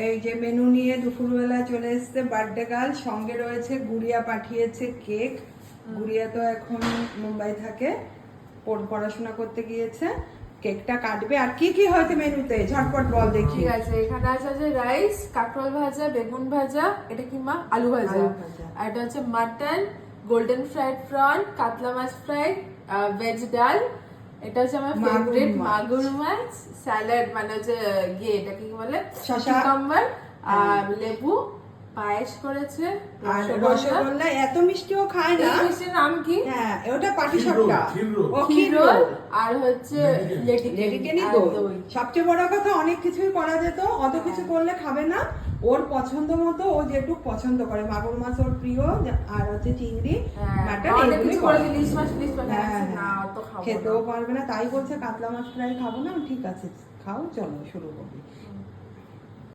এই যে মেনু নিয়ে দুপুরবেলা চলে এসেছে বার্থডে গার্ল, সঙ্গে রয়েছে গুড়িয়া পাঠিয়েছে কেক। গুড়িয়া তো এখন মুম্বাই থাকে, পড়াশোনা করতে গিয়েছে। কেকটা কাটবে। আর কি কি হয়েছে মেনুতে ঝটপট বল দেখি। ঠিক আছে, এখানে আছে রাইস, কাঁকরোল ভাজা, বেগুন ভাজা, এটা কি মা? আলু ভাজা। আর এটা হচ্ছে মাটন, গোল্ডেন ফ্রাইড প্রন, কাতলা মাছ ফ্রাই, ভেজ ডাল, এটা হচ্ছে আমার ফেভারিট মাগুর মাছ, স্যালাড মানে হচ্ছে এটা কি বলে, কিউকাম্বার, আর লেবু, পায়েস করেছে, আর রসগোল্লা। এত মিষ্টিও খায় না। মিষ্টির নাম কি? হ্যাঁ, ওটা পাটিসাপটা। ও ক্ষীর রোল, আর হচ্ছে লেডিকেনি দই। সবচেয়ে বড় কথা, অনেক কিছুই করা যেত, অত কিছু করলে খাবে না। ওর পছন্দ মতো ও যেটুকু পছন্দ করে, মাগুর মাছ ওর প্রিয়, আর হচ্ছে চিংড়ি, মাটন, খেতেও পারবে না। তাই বলছে কাতলা মাছ ফ্রাই খাবো না। ঠিক আছে, খাও, চলো শুরু করি।